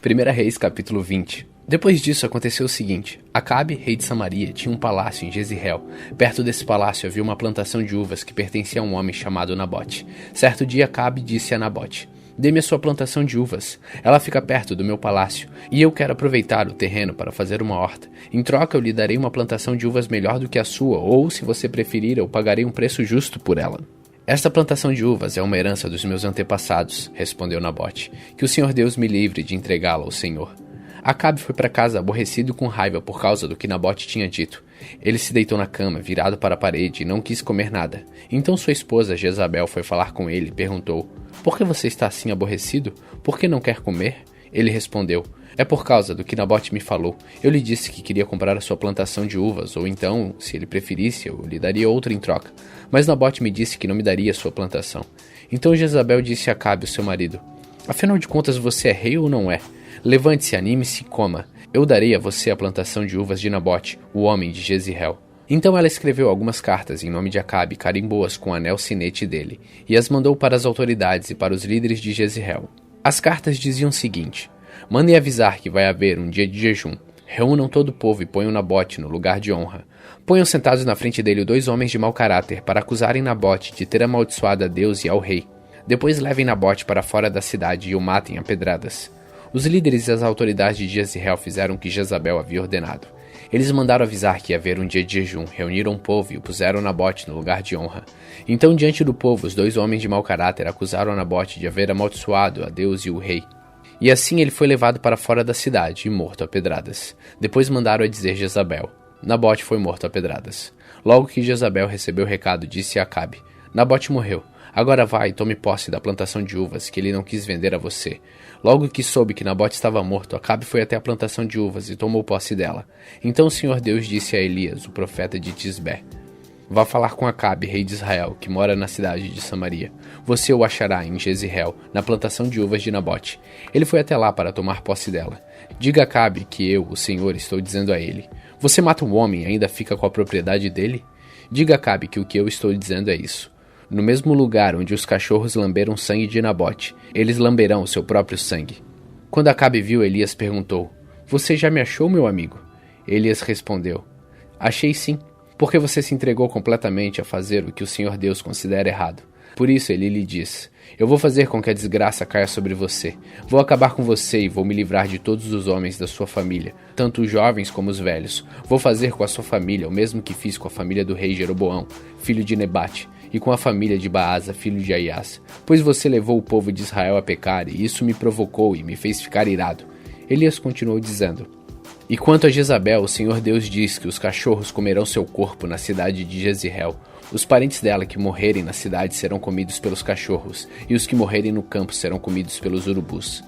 1 Reis, capítulo 20. Depois disso aconteceu o seguinte: Acabe, rei de Samaria, tinha um palácio em Jezreel. Perto desse palácio havia uma plantação de uvas que pertencia a um homem chamado Nabote. Certo dia Acabe disse a Nabote: dê-me a sua plantação de uvas. Ela fica perto do meu palácio, e eu quero aproveitar o terreno para fazer uma horta. Em troca eu lhe darei uma plantação de uvas melhor do que a sua, ou, se você preferir, eu pagarei um preço justo por ela. Esta plantação de uvas é uma herança dos meus antepassados, respondeu Nabote. Que o Senhor Deus me livre de entregá-la ao Senhor. Acabe foi para casa aborrecido e com raiva por causa do que Nabote tinha dito. Ele se deitou na cama, virado para a parede, e não quis comer nada. Então sua esposa Jezabel foi falar com ele e perguntou: por que você está assim aborrecido? Por que não quer comer? Ele respondeu: é por causa do que Nabote me falou. Eu lhe disse que queria comprar a sua plantação de uvas, ou então, se ele preferisse, eu lhe daria outra em troca. Mas Nabote me disse que não me daria a sua plantação. Então Jezabel disse a Acabe, o seu marido: afinal de contas, você é rei ou não é? Levante-se, anime-se e coma. Eu darei a você a plantação de uvas de Nabote, o homem de Jezreel. Então ela escreveu algumas cartas em nome de Acabe, carimbou-as com o anel sinete dele, e as mandou para as autoridades e para os líderes de Jezreel. As cartas diziam o seguinte: mandem avisar que vai haver um dia de jejum. Reúnam todo o povo e ponham Nabote no lugar de honra. Ponham sentados na frente dele 2 homens de mau caráter para acusarem Nabote de ter amaldiçoado a Deus e ao rei. Depois levem Nabote para fora da cidade e o matem a pedradas. Os líderes e as autoridades de Jezreel fizeram o que Jezabel havia ordenado. Eles mandaram avisar que ia haver um dia de jejum, reuniram o povo e o puseram Nabote no lugar de honra. Então, diante do povo, os 2 homens de mau caráter acusaram Nabote de haver amaldiçoado a Deus e o rei. E assim ele foi levado para fora da cidade e morto a pedradas. Depois mandaram a dizer Jezabel: Nabote foi morto a pedradas. Logo que Jezabel recebeu o recado, disse a Acabe: Nabote morreu. Agora vai e tome posse da plantação de uvas que ele não quis vender a você. Logo que soube que Nabote estava morto, Acabe foi até a plantação de uvas e tomou posse dela. Então o Senhor Deus disse a Elias, o profeta de Tisbé: vá falar com Acabe, rei de Israel, que mora na cidade de Samaria. Você o achará em Jezreel, na plantação de uvas de Nabote. Ele foi até lá para tomar posse dela. Diga a Acabe que eu, o Senhor, estou dizendo a ele: você mata um homem e ainda fica com a propriedade dele? Diga a Acabe que o que eu estou dizendo é isso: no mesmo lugar onde os cachorros lamberam sangue de Nabote, eles lamberão o seu próprio sangue. Quando Acabe viu, Elias perguntou: você já me achou, meu amigo? Elias respondeu: achei sim, porque você se entregou completamente a fazer o que o Senhor Deus considera errado. Por isso ele lhe diz: eu vou fazer com que a desgraça caia sobre você. Vou acabar com você e vou me livrar de todos os homens da sua família, tanto os jovens como os velhos. Vou fazer com a sua família o mesmo que fiz com a família do rei Jeroboão, filho de Nebate, e com a família de Baasa, filho de Aias, pois você levou o povo de Israel a pecar, e isso me provocou e me fez ficar irado. Elias continuou dizendo: e quanto a Jezabel, o Senhor Deus diz que os cachorros comerão seu corpo na cidade de Jezreel. Os parentes dela que morrerem na cidade serão comidos pelos cachorros, e os que morrerem no campo serão comidos pelos urubus.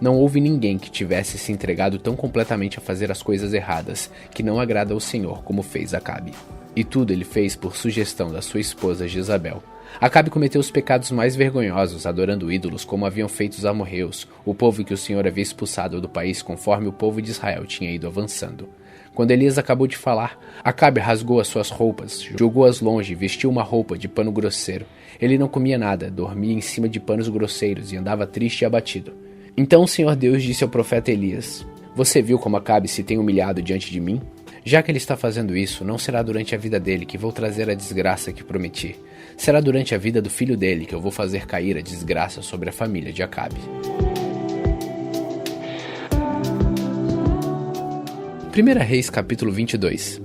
Não houve ninguém que tivesse se entregado tão completamente a fazer as coisas erradas, que não agrada ao Senhor, como fez Acabe. E tudo ele fez por sugestão da sua esposa Jezabel. Acabe cometeu os pecados mais vergonhosos, adorando ídolos como haviam feito os amorreus, o povo que o Senhor havia expulsado do país conforme o povo de Israel tinha ido avançando. Quando Elias acabou de falar, Acabe rasgou as suas roupas, jogou-as longe e vestiu uma roupa de pano grosseiro. Ele não comia nada, dormia em cima de panos grosseiros e andava triste e abatido. Então o Senhor Deus disse ao profeta Elias: você viu como Acabe se tem humilhado diante de mim? Já que ele está fazendo isso, não será durante a vida dele que vou trazer a desgraça que prometi. Será durante a vida do filho dele que eu vou fazer cair a desgraça sobre a família de Acabe. 1 Reis, capítulo 22.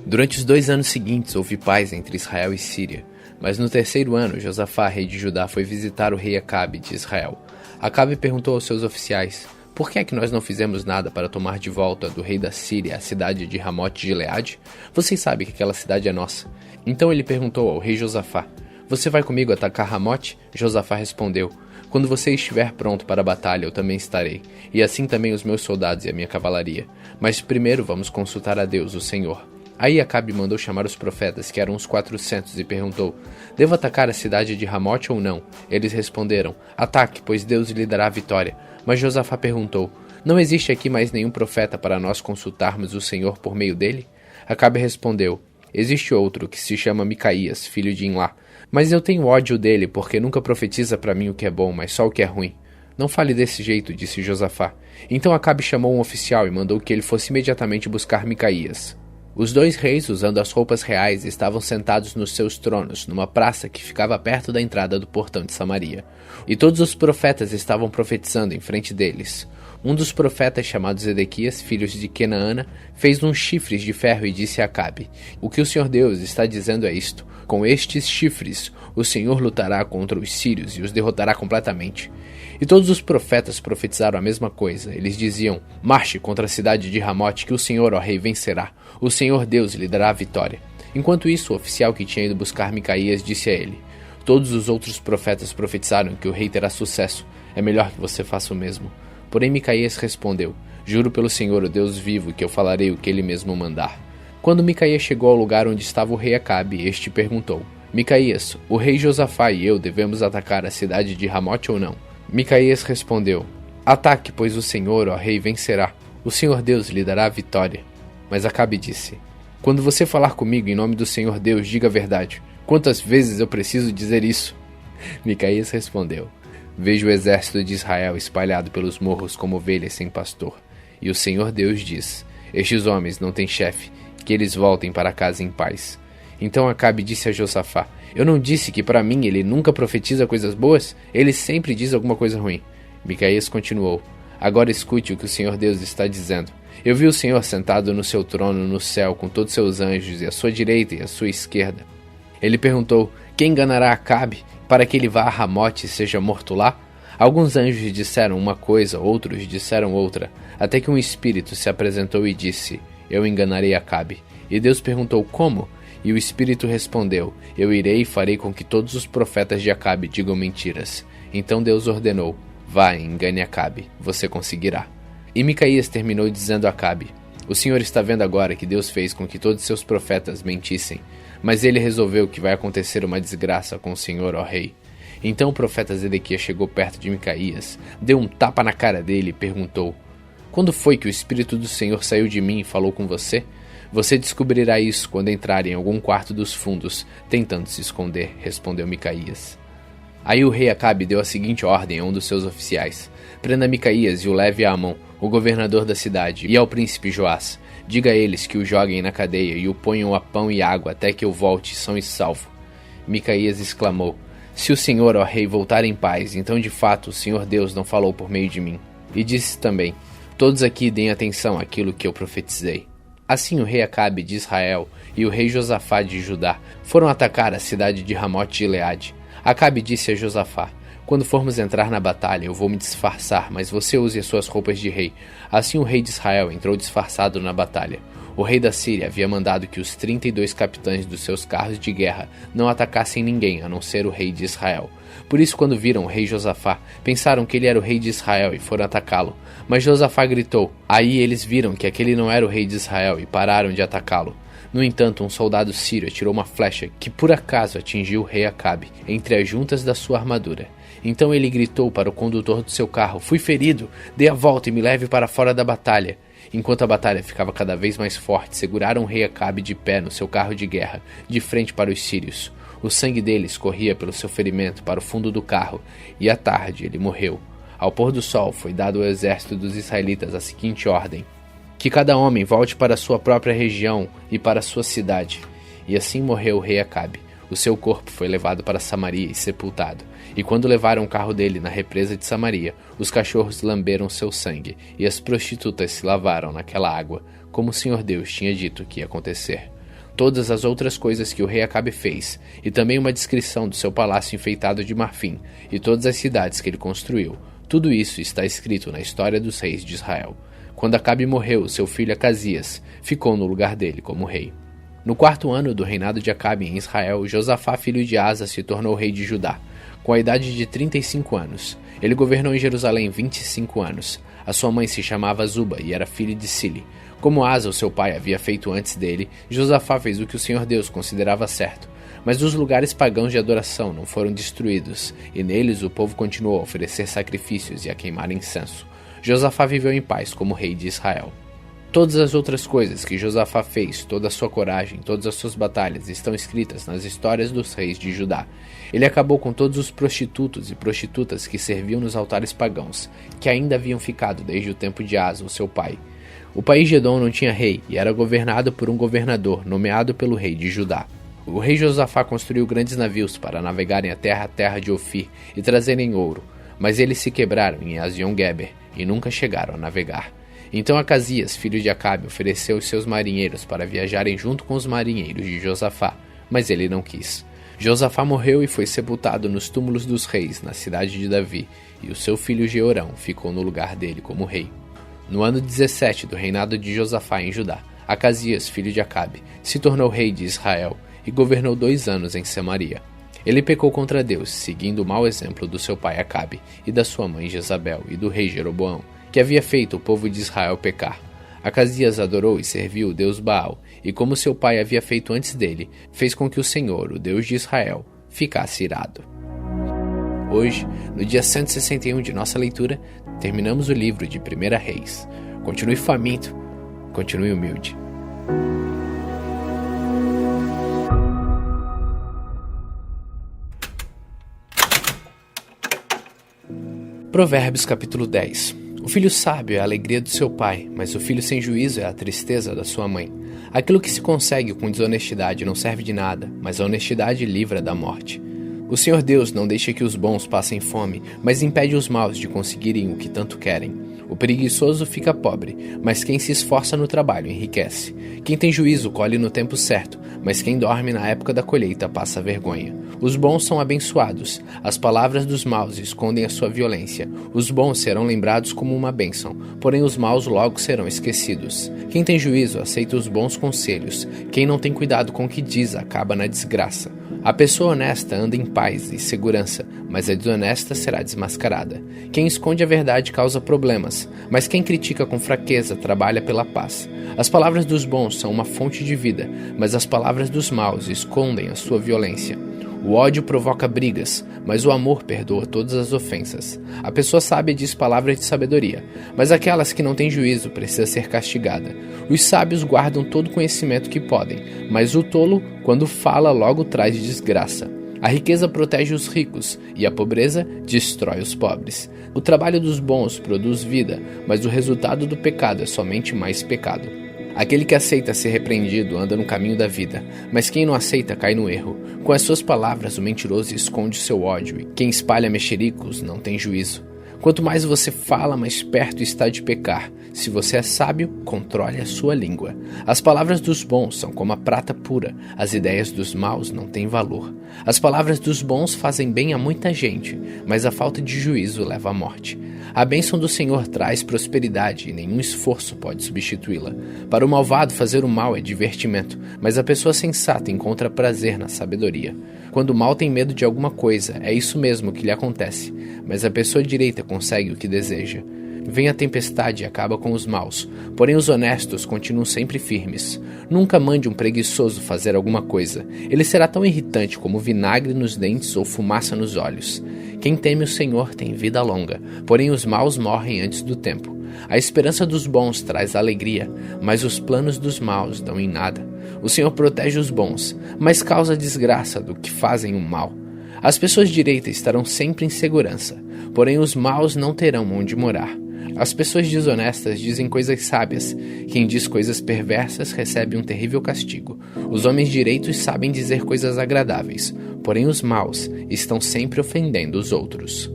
Durante os 2 anos seguintes houve paz entre Israel e Síria, mas no 3º ano Josafá, rei de Judá, foi visitar o rei Acabe de Israel. Acabe perguntou aos seus oficiais: por que é que nós não fizemos nada para tomar de volta do rei da Síria a cidade de Ramote-Gileade? Vocês sabem que aquela cidade é nossa. Então ele perguntou ao rei Josafá: você vai comigo atacar Ramote? Josafá respondeu: quando você estiver pronto para a batalha, eu também estarei, e assim também os meus soldados e a minha cavalaria. Mas primeiro vamos consultar a Deus, o Senhor. Aí Acabe mandou chamar os profetas, que eram uns 400, e perguntou: devo atacar a cidade de Ramote ou não? Eles responderam: ataque, pois Deus lhe dará a vitória. Mas Josafá perguntou: não existe aqui mais nenhum profeta para nós consultarmos o Senhor por meio dele? Acabe respondeu: existe outro que se chama Micaías, filho de Imlá. Mas eu tenho ódio dele porque nunca profetiza para mim o que é bom, mas só o que é ruim. Não fale desse jeito, disse Josafá. Então Acabe chamou um oficial e mandou que ele fosse imediatamente buscar Micaías. Os dois reis, usando as roupas reais, estavam sentados nos seus tronos, numa praça que ficava perto da entrada do portão de Samaria. E todos os profetas estavam profetizando em frente deles. Um dos profetas, chamado Zedequias, filho de Quenaana, fez uns chifres de ferro e disse a Acabe: O que o Senhor Deus está dizendo é isto: com estes chifres, o Senhor lutará contra os sírios e os derrotará completamente. E todos os profetas profetizaram a mesma coisa. Eles diziam: Marche contra a cidade de Ramote, que o Senhor, ó rei, vencerá. O Senhor Deus lhe dará a vitória. Enquanto isso, o oficial que tinha ido buscar Micaías disse a ele: Todos os outros profetas profetizaram que o rei terá sucesso. É melhor que você faça o mesmo. Porém Micaías respondeu: Juro pelo Senhor, o Deus vivo, que eu falarei o que ele mesmo mandar. Quando Micaías chegou ao lugar onde estava o rei Acabe, este perguntou: Micaías, o rei Josafá e eu devemos atacar a cidade de Ramote ou não? Micaías respondeu: Ataque, pois o Senhor, ó rei, vencerá. O Senhor Deus lhe dará a vitória. Mas Acabe disse: Quando você falar comigo em nome do Senhor Deus, diga a verdade. Quantas vezes eu preciso dizer isso? Micaías respondeu: Vejo o exército de Israel espalhado pelos morros como ovelhas sem pastor. E o Senhor Deus diz: Estes homens não têm chefe, que eles voltem para casa em paz. Então Acabe disse a Josafá: Eu não disse que para mim ele nunca profetiza coisas boas? Ele sempre diz alguma coisa ruim. Micaías continuou: Agora escute o que o Senhor Deus está dizendo. Eu vi o Senhor sentado no seu trono no céu com todos seus anjos, e à sua direita e à sua esquerda. Ele perguntou: Quem enganará Acabe, para que ele vá a Ramote e seja morto lá? Alguns anjos disseram uma coisa, outros disseram outra, até que um espírito se apresentou e disse: Eu enganarei Acabe. E Deus perguntou: Como? E o espírito respondeu: Eu irei e farei com que todos os profetas de Acabe digam mentiras. Então Deus ordenou: Vá e engane Acabe, você conseguirá. E Micaías terminou dizendo a Acabe: O Senhor está vendo agora que Deus fez com que todos seus profetas mentissem, mas ele resolveu que vai acontecer uma desgraça com o Senhor, ó rei. Então o profeta Zedequias chegou perto de Micaías, deu um tapa na cara dele e perguntou: Quando foi que o Espírito do Senhor saiu de mim e falou com você? Você descobrirá isso quando entrar em algum quarto dos fundos, tentando se esconder, respondeu Micaías. Aí o rei Acabe deu a seguinte ordem a um dos seus oficiais: Prenda Micaías e o leve a Amon, o governador da cidade, e ao príncipe Joás. Diga a eles que o joguem na cadeia e o ponham a pão e água até que eu volte são e salvo. Micaías exclamou: Se o Senhor, ó rei, voltar em paz, então de fato o Senhor Deus não falou por meio de mim. E disse também: Todos aqui deem atenção àquilo que eu profetizei. Assim o rei Acabe de Israel e o rei Josafá de Judá foram atacar a cidade de Ramote de Gileade. Acabe disse a Josafá: Quando formos entrar na batalha, eu vou me disfarçar, mas você use as suas roupas de rei. Assim o rei de Israel entrou disfarçado na batalha. O rei da Síria havia mandado que os 32 capitães dos seus carros de guerra não atacassem ninguém, a não ser o rei de Israel. Por isso, quando viram o rei Josafá, pensaram que ele era o rei de Israel e foram atacá-lo. Mas Josafá gritou. Aí eles viram que aquele não era o rei de Israel e pararam de atacá-lo. No entanto, um soldado sírio atirou uma flecha que por acaso atingiu o rei Acabe entre as juntas da sua armadura. Então ele gritou para o condutor do seu carro: Fui ferido, dê a volta e me leve para fora da batalha. Enquanto a batalha ficava cada vez mais forte, seguraram o rei Acabe de pé no seu carro de guerra, de frente para os sírios. O sangue dele escorria pelo seu ferimento para o fundo do carro, e à tarde ele morreu. Ao pôr do sol foi dado ao exército dos israelitas a seguinte ordem: Que cada homem volte para sua própria região e para sua cidade. E assim morreu o rei Acabe. O seu corpo foi levado para Samaria e sepultado. E quando levaram o carro dele na represa de Samaria, os cachorros lamberam seu sangue, e as prostitutas se lavaram naquela água, como o Senhor Deus tinha dito que ia acontecer. Todas as outras coisas que o rei Acabe fez, e também uma descrição do seu palácio enfeitado de marfim, e todas as cidades que ele construiu, tudo isso está escrito na história dos reis de Israel. Quando Acabe morreu, seu filho Acasias ficou no lugar dele como rei. No 4º ano do reinado de Acabe em Israel, Josafá, filho de Asa, se tornou rei de Judá, com a idade de 35 anos. Ele governou em Jerusalém 25 anos. A sua mãe se chamava Zuba e era filha de Sili. Como Asa, o seu pai, havia feito antes dele, Josafá fez o que o Senhor Deus considerava certo. Mas os lugares pagãos de adoração não foram destruídos, e neles o povo continuou a oferecer sacrifícios e a queimar incenso. Josafá viveu em paz como rei de Israel. Todas as outras coisas que Josafá fez, toda a sua coragem, todas as suas batalhas estão escritas nas histórias dos reis de Judá. Ele acabou com todos os prostitutos e prostitutas que serviam nos altares pagãos, que ainda haviam ficado desde o tempo de Asa, o seu pai. O país de Edom não tinha rei e era governado por um governador nomeado pelo rei de Judá. O rei Josafá construiu grandes navios para navegarem a terra de Ofir e trazerem ouro, mas eles se quebraram em Ezion-Geber e nunca chegaram a navegar. Então Acasias, filho de Acabe, ofereceu os seus marinheiros para viajarem junto com os marinheiros de Josafá, mas ele não quis. Josafá morreu e foi sepultado nos túmulos dos reis, na cidade de Davi, e o seu filho Jeorão ficou no lugar dele como rei. No ano 17 do reinado de Josafá em Judá, Acasias, filho de Acabe, se tornou rei de Israel e governou 2 anos em Samaria. Ele pecou contra Deus, seguindo o mau exemplo do seu pai Acabe e da sua mãe Jezabel e do rei Jeroboão, que havia feito o povo de Israel pecar. Acasias adorou e serviu o deus Baal, e como seu pai havia feito antes dele, fez com que o Senhor, o Deus de Israel, ficasse irado. Hoje, no dia 161 de nossa leitura, terminamos o livro de 1 Reis. Continue faminto, continue humilde. Provérbios capítulo 10. O filho sábio é a alegria do seu pai, mas o filho sem juízo é a tristeza da sua mãe. Aquilo que se consegue com desonestidade não serve de nada, mas a honestidade livra da morte. O Senhor Deus não deixa que os bons passem fome, mas impede os maus de conseguirem o que tanto querem. O preguiçoso fica pobre, mas quem se esforça no trabalho enriquece. Quem tem juízo colhe no tempo certo, mas quem dorme na época da colheita passa vergonha. Os bons são abençoados, as palavras dos maus escondem a sua violência. Os bons serão lembrados como uma bênção, porém os maus logo serão esquecidos. Quem tem juízo aceita os bons conselhos, quem não tem cuidado com o que diz acaba na desgraça. A pessoa honesta anda em paz e segurança, mas a desonesta será desmascarada. Quem esconde a verdade causa problemas, mas quem critica com fraqueza trabalha pela paz. As palavras dos bons são uma fonte de vida, mas as palavras dos maus escondem a sua violência. O ódio provoca brigas, mas o amor perdoa todas as ofensas. A pessoa sábia diz palavras de sabedoria, mas aquelas que não têm juízo precisa ser castigada. Os sábios guardam todo o conhecimento que podem, mas o tolo, quando fala, logo traz desgraça. A riqueza protege os ricos e a pobreza destrói os pobres. O trabalho dos bons produz vida, mas o resultado do pecado é somente mais pecado. Aquele que aceita ser repreendido anda no caminho da vida, mas quem não aceita cai no erro. Com as suas palavras o mentiroso esconde seu ódio, e quem espalha mexericos não tem juízo. Quanto mais você fala, mais perto está de pecar. Se você é sábio, controle a sua língua. As palavras dos bons são como a prata pura, as ideias dos maus não têm valor. As palavras dos bons fazem bem a muita gente, mas a falta de juízo leva à morte. A bênção do Senhor traz prosperidade e nenhum esforço pode substituí-la. Para o malvado, fazer o mal é divertimento, mas a pessoa sensata encontra prazer na sabedoria. Quando o mal tem medo de alguma coisa, é isso mesmo que lhe acontece, mas a pessoa direita consegue o que deseja. Vem a tempestade e acaba com os maus, porém os honestos continuam sempre firmes. Nunca mande um preguiçoso fazer alguma coisa. Ele será tão irritante como vinagre nos dentes ou fumaça nos olhos. Quem teme o Senhor tem vida longa, porém os maus morrem antes do tempo. A esperança dos bons traz alegria, mas os planos dos maus dão em nada. O Senhor protege os bons, mas causa desgraça do que fazem o mal. As pessoas direitas estarão sempre em segurança, porém os maus não terão onde morar. As pessoas desonestas dizem coisas sábias. Quem diz coisas perversas recebe um terrível castigo. Os homens direitos sabem dizer coisas agradáveis, porém os maus estão sempre ofendendo os outros.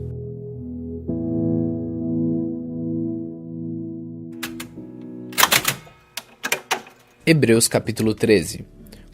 Hebreus capítulo 13.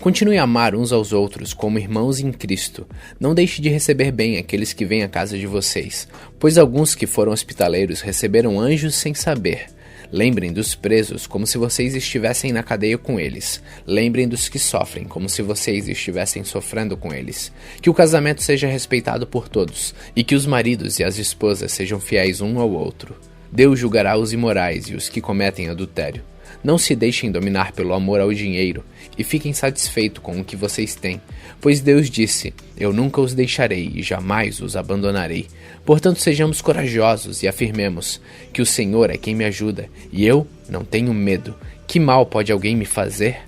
Continue a amar uns aos outros como irmãos em Cristo. Não deixe de receber bem aqueles que vêm à casa de vocês, pois alguns que foram hospitaleiros receberam anjos sem saber. Lembrem dos presos como se vocês estivessem na cadeia com eles. Lembrem dos que sofrem como se vocês estivessem sofrendo com eles. Que o casamento seja respeitado por todos e que os maridos e as esposas sejam fiéis um ao outro. Deus julgará os imorais e os que cometem adultério. Não se deixem dominar pelo amor ao dinheiro e fiquem satisfeitos com o que vocês têm, pois Deus disse: Eu nunca os deixarei e jamais os abandonarei. Portanto, sejamos corajosos e afirmemos que o Senhor é quem me ajuda e eu não tenho medo. Que mal pode alguém me fazer?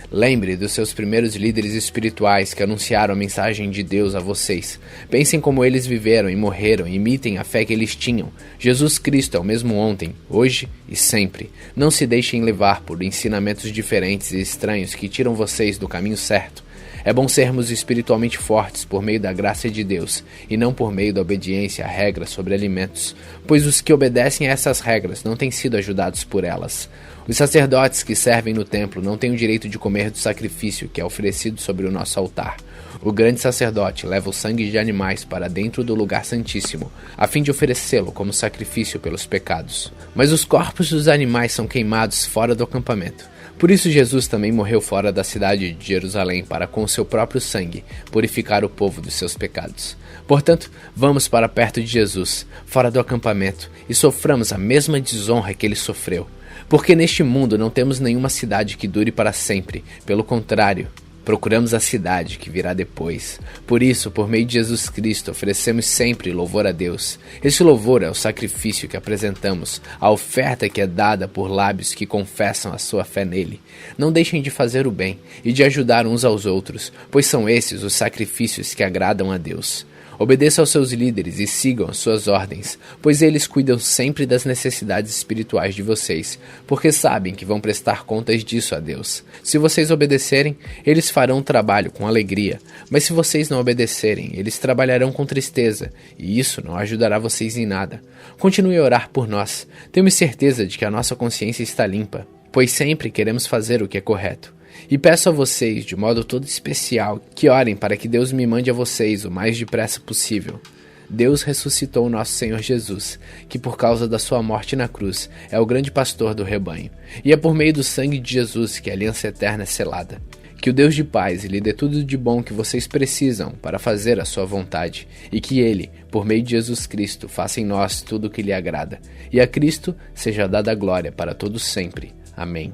Lembre dos seus primeiros líderes espirituais que anunciaram a mensagem de Deus a vocês. Pensem como eles viveram e morreram e imitem a fé que eles tinham. Jesus Cristo é o mesmo ontem, hoje e sempre. Não se deixem levar por ensinamentos diferentes e estranhos que tiram vocês do caminho certo. É bom sermos espiritualmente fortes por meio da graça de Deus e não por meio da obediência a regras sobre alimentos, pois os que obedecem a essas regras não têm sido ajudados por elas. Os sacerdotes que servem no templo não têm o direito de comer do sacrifício que é oferecido sobre o nosso altar. O grande sacerdote leva o sangue de animais para dentro do lugar santíssimo, a fim de oferecê-lo como sacrifício pelos pecados. Mas os corpos dos animais são queimados fora do acampamento. Por isso Jesus também morreu fora da cidade de Jerusalém para com o seu próprio sangue purificar o povo dos seus pecados. Portanto, vamos para perto de Jesus, fora do acampamento, e soframos a mesma desonra que ele sofreu. Porque neste mundo não temos nenhuma cidade que dure para sempre. Pelo contrário, procuramos a cidade que virá depois. Por isso, por meio de Jesus Cristo, oferecemos sempre louvor a Deus. Esse louvor é o sacrifício que apresentamos, a oferta que é dada por lábios que confessam a sua fé nele. Não deixem de fazer o bem e de ajudar uns aos outros, pois são esses os sacrifícios que agradam a Deus. Obedeçam aos seus líderes e sigam as suas ordens, pois eles cuidam sempre das necessidades espirituais de vocês, porque sabem que vão prestar contas disso a Deus. Se vocês obedecerem, eles farão o trabalho com alegria, mas se vocês não obedecerem, eles trabalharão com tristeza, e isso não ajudará vocês em nada. Continue a orar por nós. Temos certeza de que a nossa consciência está limpa, pois sempre queremos fazer o que é correto. E peço a vocês, de modo todo especial, que orem para que Deus me mande a vocês o mais depressa possível. Deus ressuscitou o nosso Senhor Jesus, que por causa da sua morte na cruz é o grande pastor do rebanho, e é por meio do sangue de Jesus que a aliança eterna é selada. Que o Deus de paz lhe dê tudo de bom que vocês precisam para fazer a sua vontade, e que Ele, por meio de Jesus Cristo, faça em nós tudo o que lhe agrada, e a Cristo seja dada a glória para todos sempre. Amém.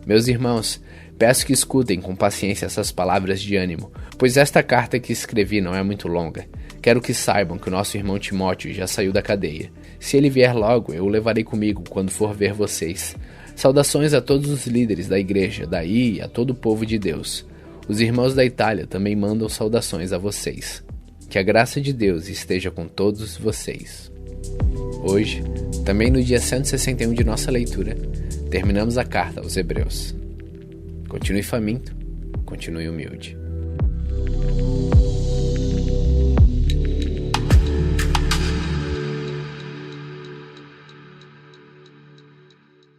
Meus irmãos, peço que escutem com paciência essas palavras de ânimo, pois esta carta que escrevi não é muito longa. Quero que saibam que o nosso irmão Timóteo já saiu da cadeia. Se ele vier logo, eu o levarei comigo quando for ver vocês. Saudações a todos os líderes da igreja, daí e a todo o povo de Deus. Os irmãos da Itália também mandam saudações a vocês. Que a graça de Deus esteja com todos vocês. Hoje, também no dia 161 de nossa leitura, terminamos a carta aos Hebreus. Continue faminto, continue humilde.